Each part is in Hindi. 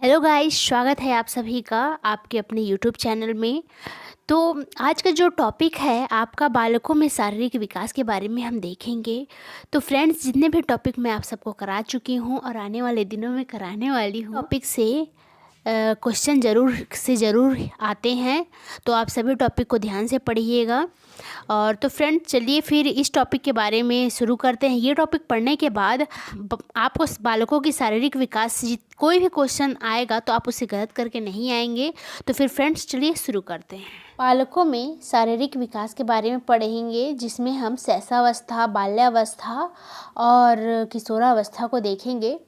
हेलो गाइस, स्वागत है आप सभी का आपके अपने यूट्यूब चैनल में। तो आज का जो टॉपिक है आपका बालकों में शारीरिक विकास के बारे में हम देखेंगे। तो फ्रेंड्स, जितने भी टॉपिक मैं आप सबको करा चुकी हूँ और आने वाले दिनों में कराने वाली हूँ, टॉपिक से क्वेश्चन ज़रूर आते हैं। तो आप सभी टॉपिक को ध्यान से पढ़िएगा। और तो फ्रेंड, चलिए फिर इस टॉपिक के बारे में शुरू करते हैं। ये टॉपिक पढ़ने के बाद आपको बालकों की शारीरिक विकास से कोई भी क्वेश्चन आएगा तो आप उसे गलत करके नहीं आएंगे। तो फिर फ्रेंड्स, चलिए शुरू करते हैं। बालकों में शारीरिक विकास के बारे में पढ़ेंगे, जिसमें हम शैशवावस्था, बाल्यावस्था और किशोरावस्था को देखेंगे।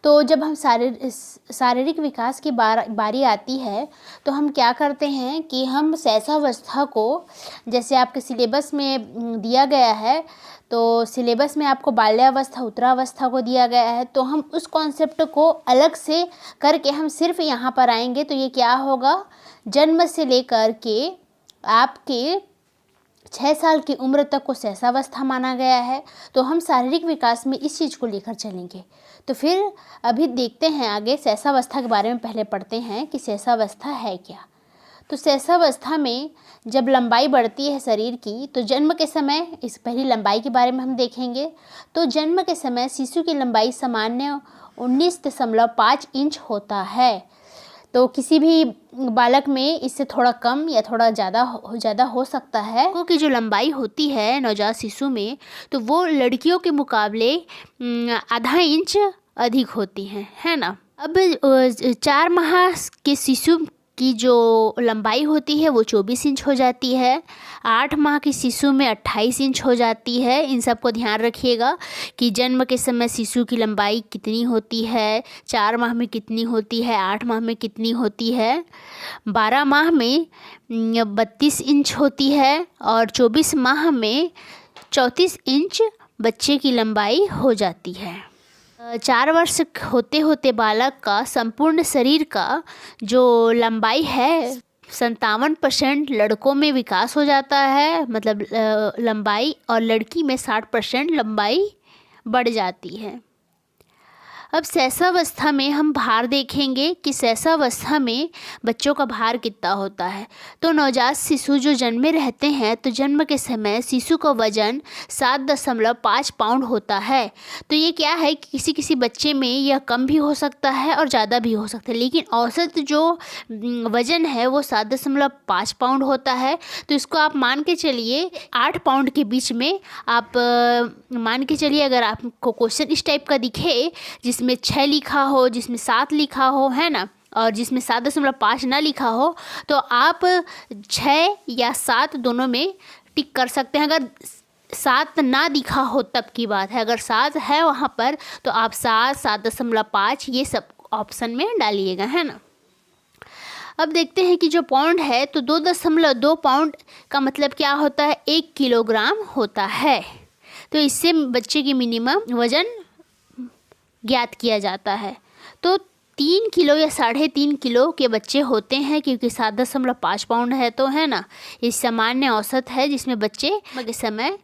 तो जब हम शारीरिक विकास की बारी आती है तो हम क्या करते हैं कि हम शैशवावस्था को, जैसे आपके सिलेबस में दिया गया है, तो सिलेबस में आपको बाल्यावस्था, उत्तरावस्था को दिया गया है, तो हम उस कॉन्सेप्ट को अलग से करके हम सिर्फ यहाँ पर आएंगे। तो ये क्या होगा, जन्म से लेकर के आपके 6 साल की उम्र तक को शैशवावस्था माना गया है। तो हम शारीरिक विकास में इस चीज़ को लेकर चलेंगे। तो फिर अभी देखते हैं आगे शैशवावस्था के बारे में। पहले पढ़ते हैं कि शैशवावस्था है क्या। तो शैशवावस्था में जब लंबाई बढ़ती है शरीर की, तो जन्म के समय, इस पहली लंबाई के बारे में हम देखेंगे। तो जन्म के समय शिशु की लंबाई सामान्य 19.5 इंच होता है। तो किसी भी बालक में इससे थोड़ा कम या थोड़ा ज़्यादा हो सकता है। क्योंकि जो लंबाई होती है नवजात शिशु में, तो वो लड़कियों के मुकाबले आधा इंच अधिक होती है ना। अब 4 माह के शिशु की जो लंबाई होती है वो 24 इंच हो जाती है। 8 माह की शिशु में 28 इंच हो जाती है। इन सब को ध्यान रखिएगा कि जन्म के समय शिशु की लंबाई कितनी होती है, 4 माह में कितनी होती है, 8 माह में कितनी होती है। 12 माह में 32 इंच होती है और 24 माह में 34 इंच बच्चे की लंबाई हो जाती है। 4 वर्ष होते होते बालक का संपूर्ण शरीर का जो लंबाई है 57% लड़कों में विकास हो जाता है, मतलब लंबाई, और लड़की में 60% लंबाई बढ़ जाती है। अब शैशवावस्था में हम भार देखेंगे कि शैशवावस्था में बच्चों का भार कितना होता है। तो नवजात शिशु जो जन्मे रहते हैं, तो जन्म के समय शिशु का वजन 7.5 पाउंड होता है। तो ये क्या है कि किसी किसी बच्चे में यह कम भी हो सकता है और ज़्यादा भी हो सकता है, लेकिन औसत जो वजन है वो 7.5 पाउंड होता है। तो इसको आप मान के चलिए 8 पाउंड के बीच में आप मान के चलिए। अगर आपको क्वेश्चन इस टाइप का दिखे जिसमें 6 लिखा हो, जिसमें 7 लिखा हो, है ना, और जिसमें 7.5 ना लिखा हो, तो आप 6 या 7 दोनों में टिक कर सकते हैं। अगर 7 ना दिखा हो तब की बात है। अगर 7 है वहाँ पर तो आप 7, 7.5 ये सब ऑप्शन में डालिएगा, है ना। अब देखते हैं कि जो पाउंड है, तो 2.2 पाउंड का मतलब क्या होता है, 1 किलोग्राम होता है। तो इससे बच्चे की मिनिमम वजन ज्ञात किया जाता है। तो 3 किलो या 3.5 किलो के बच्चे होते हैं, क्योंकि 7.5 पाउंड है, तो है ना, ये सामान्य औसत है जिसमें बच्चे के समय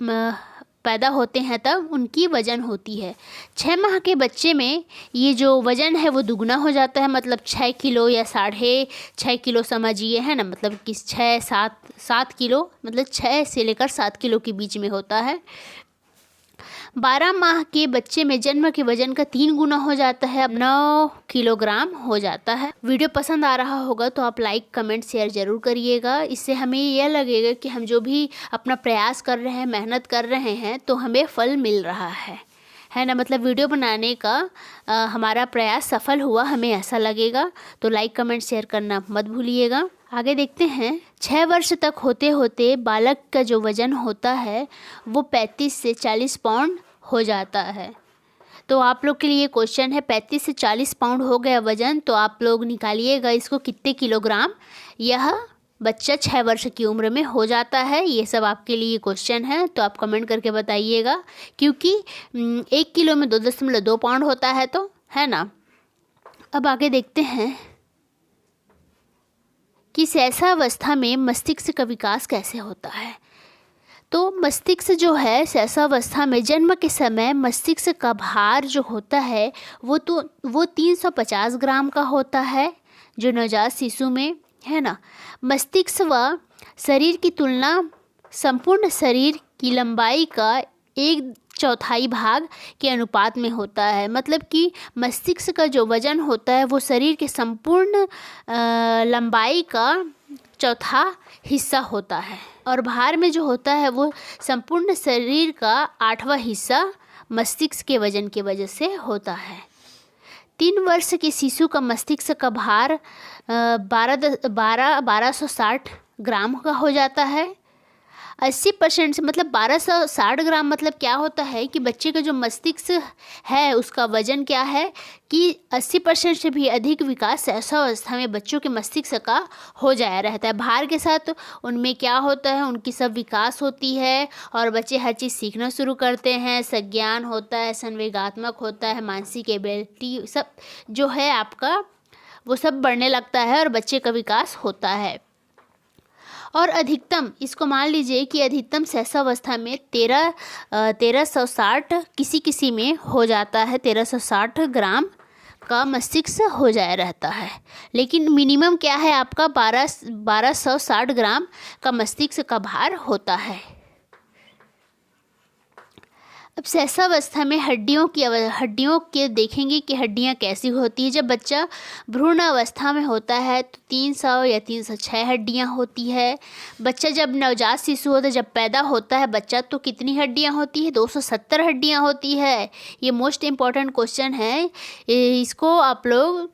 पैदा होते हैं तब उनकी वज़न होती है। 6 माह के बच्चे में ये जो वज़न है वो दुगना हो जाता है, मतलब 6 किलो या 6.5 किलो समझिए, है ना, मतलब कि 7 किलो, मतलब 6 से लेकर 7 किलो के बीच में होता है। 12 माह के बच्चे में जन्म के वजन का 3 गुना हो जाता है, अब 9 किलोग्राम हो जाता है। वीडियो पसंद आ रहा होगा तो आप लाइक, कमेंट, शेयर ज़रूर करिएगा। इससे हमें यह लगेगा कि हम जो भी अपना प्रयास कर रहे हैं, मेहनत कर रहे हैं, तो हमें फल मिल रहा है ना, मतलब वीडियो बनाने का हमारा प्रयास सफल हुआ, हमें ऐसा लगेगा। तो लाइक, कमेंट, शेयर करना मत भूलिएगा। आगे देखते हैं। 6 वर्ष तक होते होते बालक का जो वज़न होता है वो 35 से 40 पाउंड हो जाता है। तो आप लोग के लिए क्वेश्चन है, 35 से 40 पाउंड हो गया वज़न, तो आप लोग निकालिएगा इसको कितने किलोग्राम यह बच्चा 6 वर्ष की उम्र में हो जाता है। ये सब आपके लिए क्वेश्चन है, तो आप कमेंट करके बताइएगा, क्योंकि 1 किलो में 2.2 पाउंड होता है, तो है ना। अब आगे देखते हैं कि शैशवावस्था में मस्तिष्क का विकास कैसे होता है। तो मस्तिष्क जो है शैशवावस्था में जन्म के समय मस्तिष्क का भार जो होता है वो 350 ग्राम का होता है जो नवजात शिशु में, है ना। मस्तिष्क व शरीर की तुलना संपूर्ण शरीर की लंबाई का 1/4 भाग के अनुपात में होता है। मतलब कि मस्तिष्क का जो वजन होता है वो शरीर के संपूर्ण लंबाई का चौथा हिस्सा होता है, और भार में जो होता है वो संपूर्ण शरीर का 8वां हिस्सा मस्तिष्क के वजन की वजह से होता है। 3 वर्ष के शिशु का मस्तिष्क का भार 1260 ग्राम का हो जाता है। 80% से मतलब 1260 ग्राम मतलब क्या होता है कि बच्चे का जो मस्तिष्क है उसका वजन क्या है कि 80% से भी अधिक विकास शैशवावस्था में बच्चों के मस्तिष्क का हो जाया रहता है। भार के साथ उनमें क्या होता है, उनकी सब विकास होती है और बच्चे हर चीज़ सीखना शुरू करते हैं। संज्ञान होता है, संवेगात्मक होता है, मानसिक एबिलिटी सब जो है आपका वो सब बढ़ने लगता है और बच्चे का विकास होता है। और अधिकतम इसको मान लीजिए कि अधिकतम शैशवावस्था में 1360 किसी में हो जाता है, 1360 ग्राम का मस्तिष्क हो जाया रहता है। लेकिन मिनिमम क्या है आपका 1260 ग्राम का मस्तिष्क का भार होता है। अब शैशवावस्था में हड्डियों के देखेंगे कि हड्डियां कैसी होती है। जब बच्चा भ्रूण अवस्था में होता है तो 300 या 306 हड्डियां होती है। बच्चा जब नवजात शिशु होता है, जब पैदा होता है बच्चा, तो कितनी हड्डियां होती है? 270 हड्डियां होती है। ये मोस्ट इम्पॉर्टेंट क्वेश्चन है, इसको आप लोग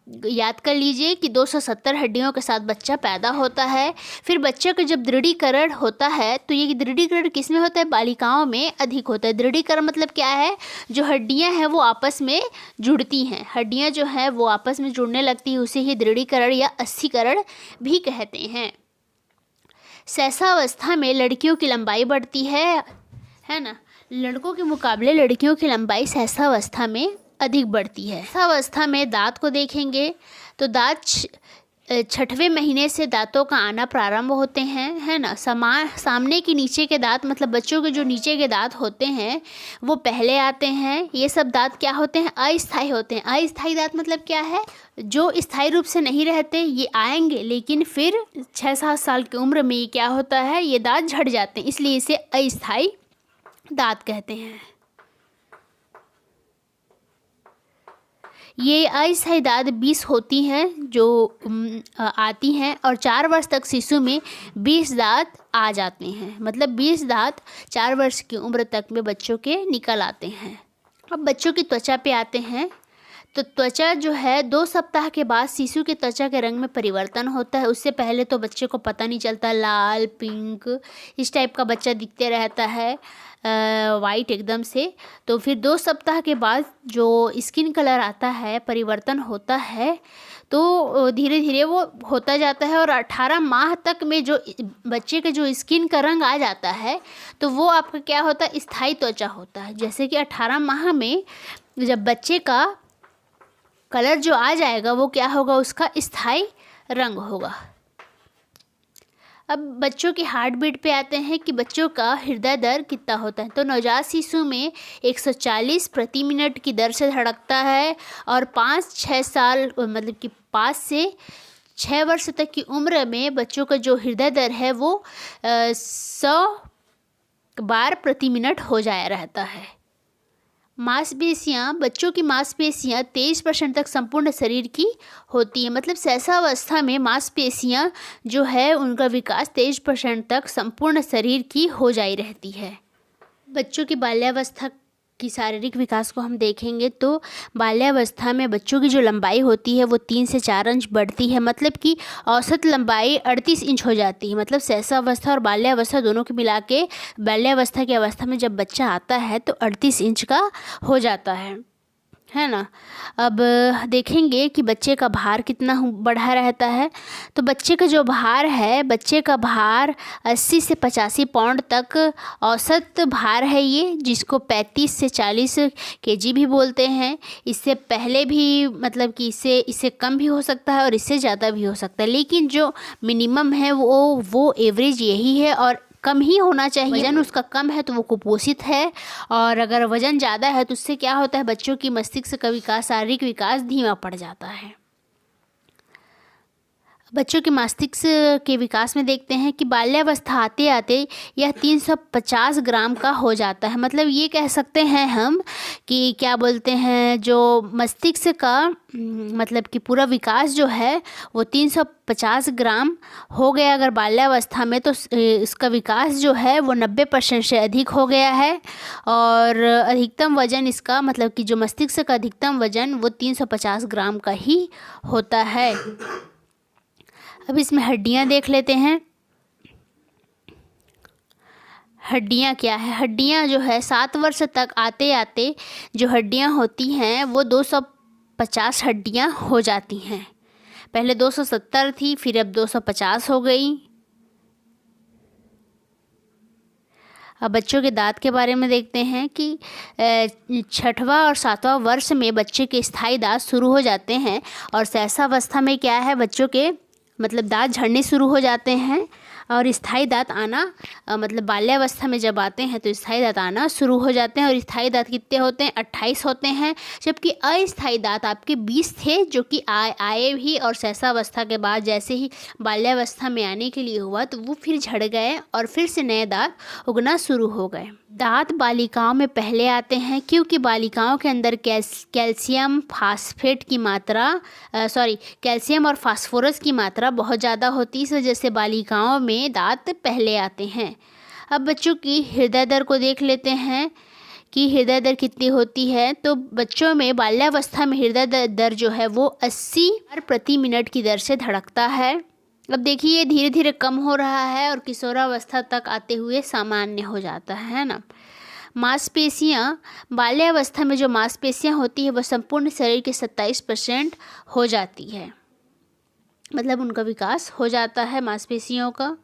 याद कर लीजिए कि 270 हड्डियों के साथ बच्चा पैदा होता है। फिर बच्चे का जब दृढ़ीकरण होता है तो ये दृढ़ीकरण किस में होता है? बालिकाओं में अधिक होता है। दृढ़ीकरण मतलब क्या है? जो हड्डियां हैं वो आपस में जुड़ती हैं, हड्डियां जो हैं वो आपस में जुड़ने लगती है, उसे ही दृढ़ीकरण या अस्थिकरण भी कहते हैं। शैशवावस्था में लड़कियों की लंबाई बढ़ती है ना। लड़कों के मुकाबले लड़कियों की लंबाई शैशवावस्था में अधिक बढ़ती है। शैशवावस्था में दांत को देखेंगे तो दांत 6वें महीने से दांतों का आना प्रारंभ होते हैं, है ना। सामने के नीचे के दांत मतलब बच्चों के जो नीचे के दांत होते हैं वो पहले आते हैं। ये सब दांत क्या होते हैं? अस्थायी होते हैं। अस्थायी दांत मतलब क्या है? जो स्थायी रूप से नहीं रहते, ये आएंगे लेकिन फिर 6-7 साल की उम्र में ये क्या होता है, ये दांत झड़ जाते हैं, इसलिए इसे अस्थायी दांत कहते हैं। ये अस्थायी दांत 20 होती हैं जो आती हैं, और 4 वर्ष तक शिशु में 20 दांत आ जाते हैं। मतलब 20 दांत 4 वर्ष की उम्र तक में बच्चों के निकल आते हैं। अब बच्चों की त्वचा पे आते हैं तो त्वचा जो है 2 सप्ताह के बाद शिशु के त्वचा के रंग में परिवर्तन होता है। उससे पहले तो बच्चे को पता नहीं चलता, लाल, पिंक इस टाइप का बच्चा दिखते रहता है, वाइट एकदम से। तो फिर 2 सप्ताह के बाद जो स्किन कलर आता है, परिवर्तन होता है, तो धीरे धीरे वो होता जाता है और 18 माह तक में जो बच्चे का जो स्किन का रंग आ जाता है तो वो आपका क्या होता है? स्थायी त्वचा होता है। जैसे कि 18 माह में जब बच्चे का कलर जो आ जाएगा वो क्या होगा? उसका स्थायी रंग होगा। अब बच्चों के हार्ट बीट पे आते हैं कि बच्चों का हृदय दर कितना होता है। तो नवजात शिशु में 140 प्रति मिनट की दर से धड़कता है, और 5-6 साल मतलब कि 5 से 6 वर्ष तक की उम्र में बच्चों का जो हृदय दर है वो 100 बार प्रति मिनट हो जाया रहता है। मांसपेशियाँ, बच्चों की मांसपेशियाँ 23% तक संपूर्ण शरीर की होती है। मतलब शैशवावस्था में मांसपेशियाँ जो है उनका विकास 23% तक संपूर्ण शरीर की हो जाई रहती है। बच्चों की बाल्यावस्था की शारीरिक विकास को हम देखेंगे तो बाल्यावस्था में बच्चों की जो लंबाई होती है वो 3 से 4 इंच बढ़ती है। मतलब कि औसत लंबाई 38 इंच हो जाती है। मतलब शैशवावस्था और बाल्यावस्था दोनों को मिला के बाल्यावस्था की अवस्था में जब बच्चा आता है तो 38 इंच का हो जाता है ना। अब देखेंगे कि बच्चे का भार कितना बढ़ा रहता है। तो बच्चे का जो भार है, बच्चे का भार 80 से 85 पाउंड तक औसत भार है ये, जिसको 35 से 40 केजी भी बोलते हैं। इससे पहले भी मतलब कि इससे कम भी हो सकता है और इससे ज़्यादा भी हो सकता है, लेकिन जो मिनिमम है वो एवरेज यही है। और कम ही होना चाहिए। वज़न उसका कम है तो वो कुपोषित है, और अगर वज़न ज़्यादा है तो उससे क्या होता है, बच्चों की मस्तिष्क का विकास, शारीरिक विकास धीमा पड़ जाता है। बच्चों के मस्तिष्क के विकास में देखते हैं कि बाल्यावस्था आते आते यह 350 ग्राम का हो जाता है। मतलब ये कह सकते हैं हम कि क्या बोलते हैं, जो मस्तिष्क का मतलब कि पूरा विकास जो है वो 350 ग्राम हो गया अगर बाल्यावस्था में, तो इसका विकास जो है वो 90% से अधिक हो गया है। और अधिकतम वज़न इसका, मतलब कि जो मस्तिष्क का अधिकतम वज़न वो 350 ग्राम का ही होता है। अब इसमें हड्डियां देख लेते हैं। हड्डियां क्या है, हड्डियां जो है 7 वर्ष तक आते आते जो हड्डियां होती हैं वो 250 हड्डियां हो जाती हैं। पहले 270 थी, फिर अब 250 हो गई। अब बच्चों के दांत के बारे में देखते हैं कि 6वां और 7वां वर्ष में बच्चे के स्थायी दांत शुरू हो जाते हैं, और सहसावस्था में क्या है, बच्चों के मतलब दांत झड़ने शुरू हो जाते हैं, और स्थायी दांत आना मतलब बाल्यावस्था में जब आते हैं तो स्थायी दांत आना शुरू हो जाते हैं। और स्थायी दांत कितने होते हैं, 28 होते हैं, जबकि अस्थायी दांत आपके 20 थे, जो कि आए भी, और सहसावस्था के बाद जैसे ही बाल्यावस्था में आने के लिए हुआ तो वो फिर झड़ गए और फिर से नए दांत उगना शुरू हो गए। दांत बालिकाओं में पहले आते हैं क्योंकि बालिकाओं के अंदर कैल्शियम फास्फेट की मात्रा कैल्शियम और फास्फोरस की मात्रा बहुत ज़्यादा होती है, इस वजह से बालिकाओं में दांत पहले आते हैं। अब बच्चों की हृदय दर को देख लेते हैं कि हृदय दर कितनी होती है। तो बच्चों में बाल्यावस्था में हृदय दर जो है वो 80 प्रति मिनट की दर से धड़कता है। अब देखिए ये धीरे धीरे कम हो रहा है और किशोरावस्था तक आते हुए सामान्य हो जाता है ना। मांसपेशियाँ, बाल्यावस्था में जो मांसपेशियाँ होती है वह संपूर्ण शरीर के 27% हो जाती है, मतलब उनका विकास हो जाता है मांसपेशियों का।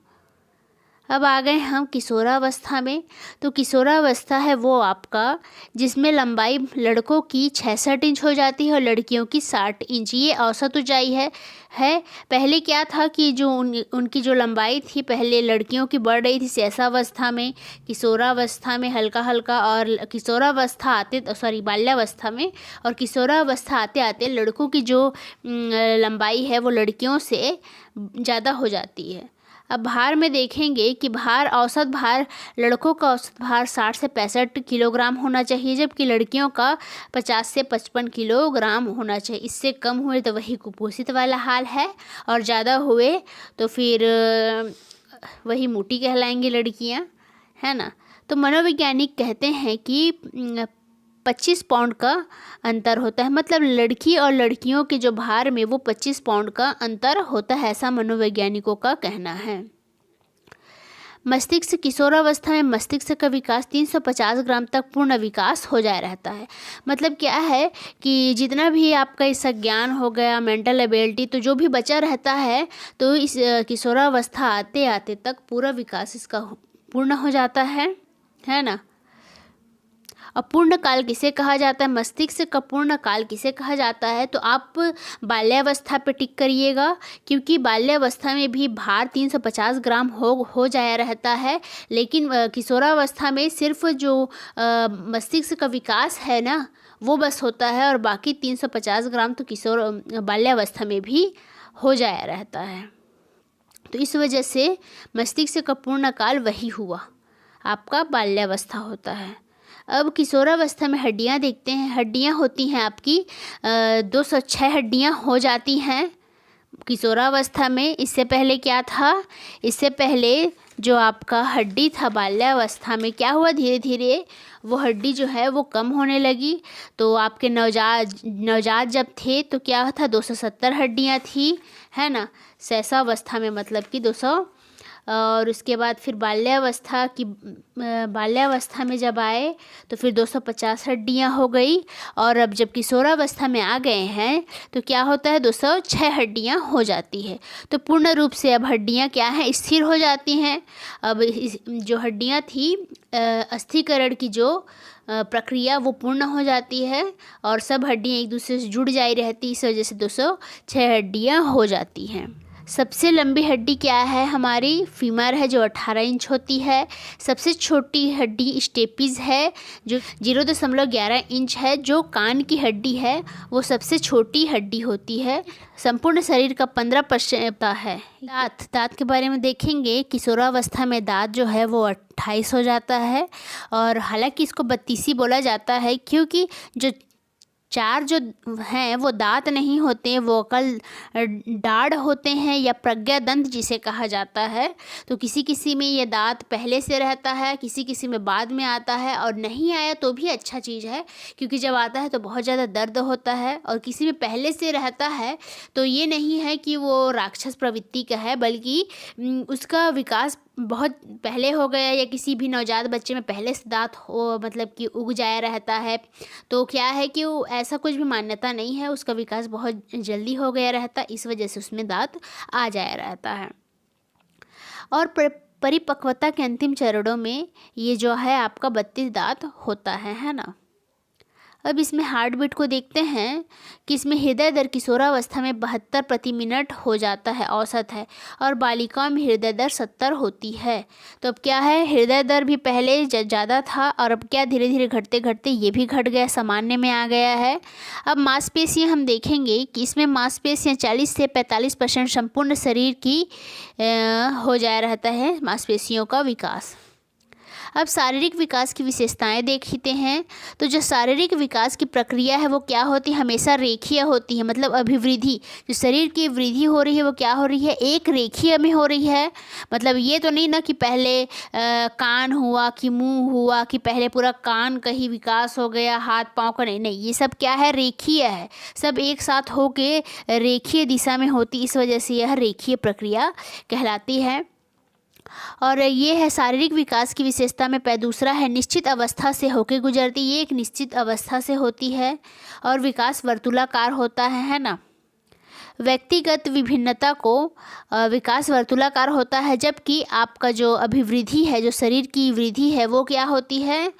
अब आ गए हम किशोरावस्था में। तो किशोरावस्था है वो आपका जिसमें लंबाई लड़कों की 66 इंच हो जाती है और लड़कियों की 60 इंच, ये औसत ऊंचाई है। पहले क्या था कि जो उनकी जो लंबाई थी पहले लड़कियों की बढ़ रही थी सहसावस्था में, किशोरावस्था में हल्का हल्का, और किशोरावस्था आते बाल्यावस्था में, और किशोरावस्था आते आते लड़कों की जो लंबाई है वो लड़कियों से ज़्यादा हो जाती है। अब भार में देखेंगे कि औसत भार लड़कों का औसत भार 60 से 65 किलोग्राम होना चाहिए, जबकि लड़कियों का 50 से 55 किलोग्राम होना चाहिए। इससे कम हुए तो वही कुपोषित वाला हाल है, और ज़्यादा हुए तो फिर वही मोटी कहलाएंगी लड़कियां, है ना। तो मनोवैज्ञानिक कहते हैं कि 25 पाउंड का अंतर होता है, मतलब लड़की और लड़कियों के जो भार में वो 25 पाउंड का अंतर होता है, ऐसा मनोवैज्ञानिकों का कहना है। मस्तिष्क, किशोरावस्था में मस्तिष्क का विकास 350 ग्राम तक पूर्ण विकास हो जाए रहता है। मतलब क्या है कि जितना भी आपका इसका ज्ञान हो गया, मेंटल एबिलिटी, तो जो भी बचा रहता है तो इस किशोरावस्था आते आते तक पूरा विकास इसका पूर्ण हो जाता है ना। और पूर्ण काल किसे कहा जाता है, मस्तिष्क का पूर्ण काल किसे कहा जाता है, तो आप बाल्यावस्था पे टिक करिएगा, क्योंकि बाल्यावस्था में भी भार 350 ग्राम हो जाया रहता है, लेकिन किशोरावस्था में सिर्फ जो मस्तिष्क का विकास है ना वो बस होता है, और बाकी 350 ग्राम तो बाल्यावस्था में भी हो जाया रहता है। तो इस वजह से मस्तिष्क का पूर्ण काल वही हुआ, आपका बाल्यावस्था होता है। अब किशोरावस्था में हड्डियां देखते हैं। हड्डियां होती हैं आपकी 206 हड्डियां हो जाती हैं किशोरावस्था में। इससे पहले क्या था, इससे पहले जो आपका हड्डी था बाल्यावस्था में, क्या हुआ धीरे धीरे वो हड्डी जो है वो कम होने लगी। तो आपके नवजात जब थे तो क्या था, 270 हड्डियां थी, है ना, सहसावस्था में मतलब कि 200। और उसके बाद फिर बाल्यावस्था में जब आए तो फिर 250 हड्डियां हो गई, और अब जब किशोरावस्था में आ गए हैं तो क्या होता है, 206 हड्डियां हो जाती है। तो पूर्ण रूप से अब हड्डियां क्या हैं, स्थिर हो जाती हैं। अब जो हड्डियां थी अस्थिकरण की जो प्रक्रिया वो पूर्ण हो जाती है, और सब हड्डियां एक दूसरे से जुड़ जाई रहती, इस वजह से 206 हड्डियां हो जाती हैं। सबसे लंबी हड्डी क्या है? हमारी फीमर है जो 18 इंच होती है। सबसे छोटी हड्डी स्टेपिस है जो 0.11 इंच है। जो कान की हड्डी है वो सबसे छोटी हड्डी होती है। संपूर्ण शरीर का 15% है। दांत के बारे में देखेंगे। किशोरावस्था में दांत जो है वो 28 हो जाता है, और हालांकि इसको 32 बोला जाता है क्योंकि जो 4 जो हैं वो दांत नहीं होते, वो अकल दाढ़ होते हैं या प्रज्ञादंत जिसे कहा जाता है। तो किसी किसी में ये दांत पहले से रहता है, किसी किसी में बाद में आता है, और नहीं आया तो भी अच्छा चीज़ है क्योंकि जब आता है तो बहुत ज़्यादा दर्द होता है। और किसी में पहले से रहता है तो ये नहीं है कि वो राक्षस प्रवृत्ति का है, बल्कि उसका विकास बहुत पहले हो गया, या किसी भी नवजात बच्चे में पहले से दांत हो मतलब कि उग जाया रहता है। तो क्या है कि वो ऐसा कुछ भी मान्यता नहीं है, उसका विकास बहुत जल्दी हो गया रहता, इस वजह से उसमें दांत आ जाया रहता है। और परिपक्वता के अंतिम चरणों में ये जो है आपका 32 दांत होता है ना। अब इसमें हार्ट बीट को देखते हैं कि इसमें हृदय दर किशोरावस्था में 72 प्रति मिनट हो जाता है, औसत है, और बालिकाओं में हृदय दर 70 होती है। तो अब क्या है, हृदय दर भी पहले ज़्यादा था, और अब क्या धीरे धीरे घटते घटते ये भी घट गया, सामान्य में आ गया है। अब मांसपेशियाँ हम देखेंगे कि इसमें मांसपेशियाँ 40 से 45% संपूर्ण शरीर की हो जाया रहता है मांसपेशियों का विकास। अब शारीरिक विकास की विशेषताएं देखते हैं। तो जो शारीरिक विकास की प्रक्रिया है वो क्या होती है, हमेशा रेखीय होती है। मतलब अभिवृद्धि, जो शरीर की वृद्धि हो रही है वो क्या हो रही है, एक रेखीय में हो रही है। मतलब ये तो नहीं ना कि पहले कान हुआ कि मुंह हुआ कि पहले पूरा कान का ही विकास हो गया, हाथ पाँव का नहीं, ये सब क्या है, रेखीय है। सब एक साथ होके रेखीय दिशा में होती, इस वजह से यह रेखीय प्रक्रिया कहलाती है। और ये है शारीरिक विकास की विशेषता में दूसरा है निश्चित अवस्था से होके गुजरती। ये एक निश्चित अवस्था से होती है, और विकास वर्तुलाकार होता है ना। व्यक्तिगत विभिन्नता को विकास वर्तुलाकार होता है, जबकि आपका जो अभिवृद्धि है, जो शरीर की वृद्धि है, वो क्या होती है,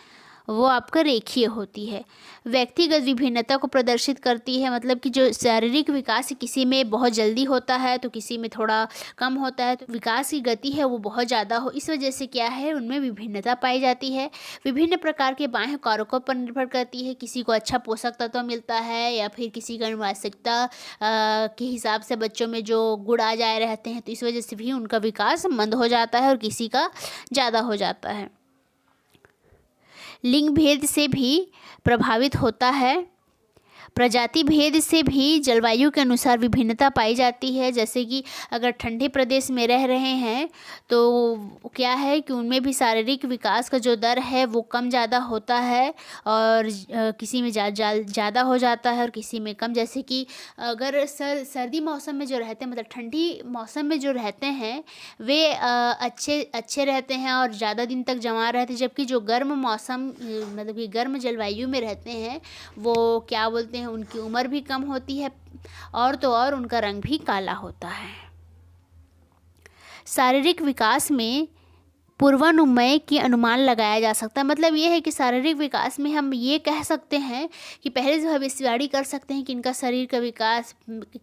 वो आपका रेखीय होती है। व्यक्तिगत विभिन्नता को प्रदर्शित करती है, मतलब कि जो शारीरिक विकास किसी में बहुत जल्दी होता है तो किसी में थोड़ा कम होता है, तो विकास की गति है वो बहुत ज़्यादा हो, इस वजह से क्या है, उनमें विभिन्नता पाई जाती है। विभिन्न प्रकार के बाह्य कारकों पर निर्भर करती है। किसी को अच्छा पोषक तत्व मिलता है, या फिर किसी की अनुवांशिकता के हिसाब से बच्चों में जो गुण आ जाए रहते हैं, तो इस वजह से भी उनका विकास मंद हो जाता है और किसी का ज़्यादा हो जाता है। लिंग भेद से भी प्रभावित होता है। प्रजाति भेद से भी जलवायु के अनुसार विभिन्नता पाई जाती है। जैसे कि अगर ठंडे प्रदेश में रह रहे हैं तो क्या है कि उनमें भी शारीरिक विकास का जो दर है वो कम ज़्यादा होता है, और किसी में ज़्यादा हो जाता है और किसी में कम। जैसे कि अगर सर्दी मौसम में जो रहते हैं, मतलब ठंडी मौसम में जो रहते हैं, वे अच्छे रहते हैं और ज़्यादा दिन तक जमा रहते हैं, जबकि जो गर्म मौसम मतलब कि गर्म जलवायु में रहते हैं वो क्या बोलते हैं, उनकी उम्र भी कम होती है, और तो और उनका रंग भी काला होता है। शारीरिक विकास में पूर्वानुमेय की अनुमान लगाया जा सकता है। मतलब ये है कि शारीरिक विकास में हम ये कह सकते हैं कि पहले से भविष्यवाणी कर सकते हैं कि इनका शरीर का विकास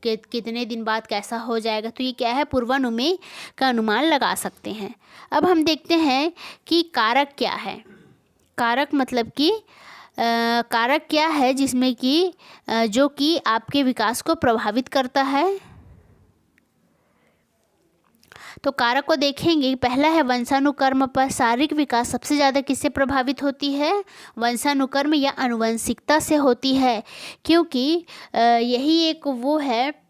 कितने दिन बाद कैसा हो जाएगा। तो ये क्या है, पूर्वानुमेय का अनुमान लगा सकते हैं। अब हम देखते हैं कि कारक क्या है। कारक मतलब कि कारक क्या है जिसमें कि जो कि आपके विकास को प्रभावित करता है। तो कारक को देखेंगे। पहला है वंशानुक्रम पर। शारीरिक विकास सबसे ज़्यादा किससे प्रभावित होती है, वंशानुक्रम या आनुवंशिकता से होती है, क्योंकि यही एक वो है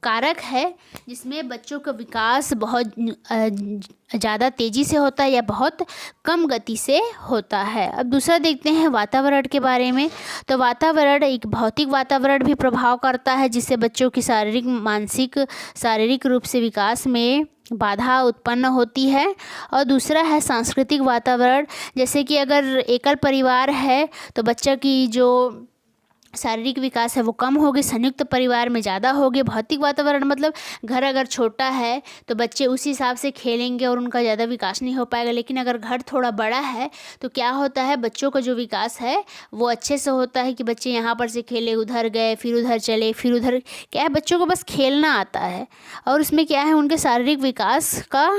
कारक है जिसमें बच्चों का विकास बहुत ज़्यादा तेज़ी से होता है या बहुत कम गति से होता है। अब दूसरा देखते हैं वातावरण के बारे में। तो वातावरण एक भौतिक वातावरण भी प्रभाव करता है, जिससे बच्चों की शारीरिक रूप से विकास में बाधा उत्पन्न होती है। और दूसरा है सांस्कृतिक वातावरण। जैसे कि अगर एकल परिवार है तो बच्चा की जो शारीरिक विकास है वो कम होगी, संयुक्त परिवार में ज़्यादा होगी। भौतिक वातावरण मतलब घर अगर छोटा है तो बच्चे उस हिसाब से खेलेंगे और उनका ज़्यादा विकास नहीं हो पाएगा। लेकिन अगर घर थोड़ा बड़ा है तो क्या होता है, बच्चों का जो विकास है वो अच्छे से होता है कि बच्चे यहाँ पर से खेले, उधर गए, फिर उधर चले, फिर उधर, क्या है, बच्चों को बस खेलना आता है। और उसमें क्या है, उनके शारीरिक विकास का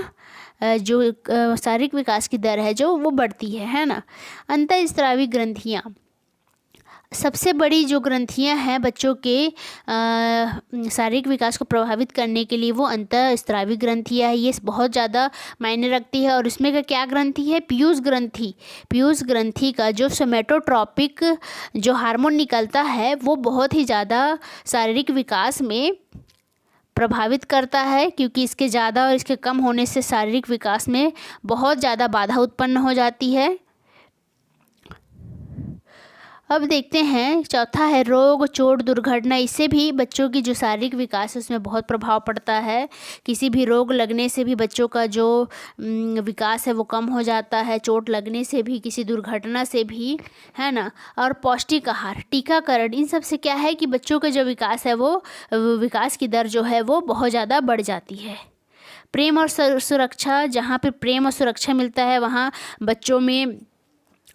जो शारीरिक विकास की दर है जो वो बढ़ती है ना। अंतःस्रावी ग्रंथियाँ, सबसे बड़ी जो ग्रंथियां हैं बच्चों के शारीरिक विकास को प्रभावित करने के लिए वो अंतःस्रावी ग्रंथियां है। ये बहुत ज़्यादा मायने रखती है। और इसमें का क्या ग्रंथि है, पीयूष ग्रंथि। पीयूष ग्रंथि का जो सोमेटोट्रॉपिक जो हार्मोन निकलता है वो बहुत ही ज़्यादा शारीरिक विकास में प्रभावित करता है, क्योंकि इसके ज़्यादा और इसके कम होने से शारीरिक विकास में बहुत ज़्यादा बाधा उत्पन्न हो जाती है। अब देखते हैं चौथा है रोग, चोट, दुर्घटना। इससे भी बच्चों की जो शारीरिक विकास है उसमें बहुत प्रभाव पड़ता है। किसी भी रोग लगने से भी बच्चों का जो विकास है वो कम हो जाता है, चोट लगने से भी, किसी दुर्घटना से भी, है ना। और पौष्टिक आहार, टीकाकरण, इन सब से क्या है कि बच्चों का जो विकास है वो विकास की दर जो है वो बहुत ज़्यादा बढ़ जाती है। प्रेम और सुरक्षा, जहाँ पे प्रेम और सुरक्षा मिलता है वहाँ बच्चों में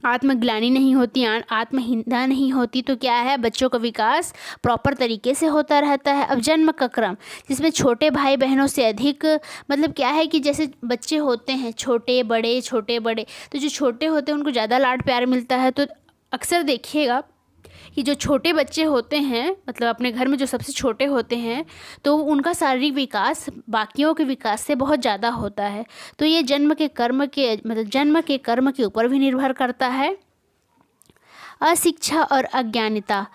आत्मग्लानि नहीं होती, आत्महीनता नहीं होती, तो क्या है, बच्चों का विकास प्रॉपर तरीके से होता रहता है। अब जन्म का क्रम, जिसमें छोटे भाई बहनों से अधिक, मतलब क्या है कि जैसे बच्चे होते हैं छोटे बड़े, तो जो छोटे होते हैं उनको ज़्यादा लाड प्यार मिलता है। तो अक्सर देखिएगा कि जो छोटे बच्चे होते हैं, मतलब अपने घर में जो सबसे छोटे होते हैं, तो उनका शारीरिक विकास बाकियों के विकास से बहुत ज़्यादा होता है। तो ये जन्म के कर्म के ऊपर भी निर्भर करता है। अशिक्षा और अज्ञानता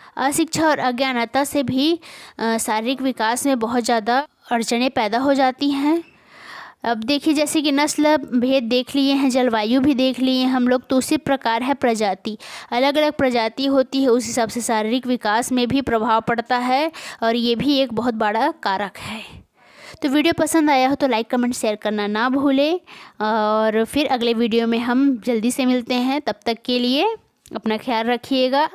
से भी शारीरिक विकास में बहुत ज़्यादा अड़चनें पैदा हो जाती हैं। अब देखिए जैसे कि नस्ल भेद देख लिए हैं, जलवायु भी देख लिए हैं हम लोग, तो उसी प्रकार है प्रजाति, अलग अलग प्रजाति होती है, उस हिसाब से शारीरिक विकास में भी प्रभाव पड़ता है और ये भी एक बहुत बड़ा कारक है। तो वीडियो पसंद आया हो तो लाइक कमेंट शेयर करना ना भूलें और फिर अगले वीडियो में हम जल्दी से मिलते हैं। तब तक के लिए अपना ख्याल रखिएगा।